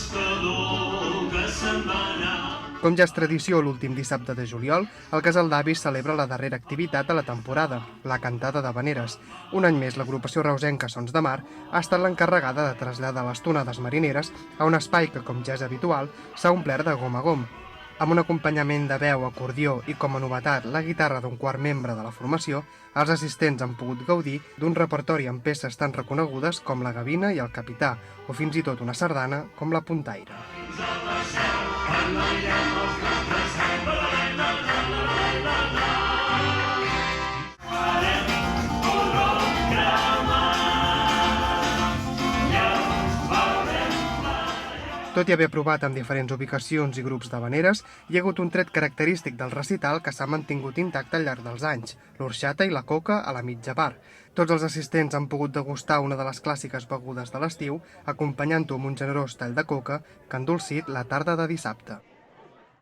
pescador que se'n va anar. Com ja és tradició, l'últim dissabte de juliol, el Casal d'Avis celebra la darrera activitat de la temporada, la cantada d'havaneres. Un any més, l'agrupació reusenca Sons de Mar ha estat l'encarregada de traslladar les tonades marineres a un espai que, com ja és habitual, s'ha omplert de gom a gom. Amb un acompanyament de veu, acordió i, com a novetat, la guitarra d'un quart membre de la formació, els assistents han pogut gaudir d'un repertori amb peces tan reconegudes com la Gavina i el Capità, o fins i tot una sardana com la Puntaire. Tot i haver provat amb diferents ubicacions i grups d'havaneres, hi ha hagut un tret característic del recital que s'ha mantingut intacte al llarg dels anys, l'orxata i la coca a la mitja part. Tots els assistents han pogut degustar una de les clàssiques begudes de l'estiu, acompanyant-ho amb un generós tall de coca que ha endolcit la tarda de dissabte.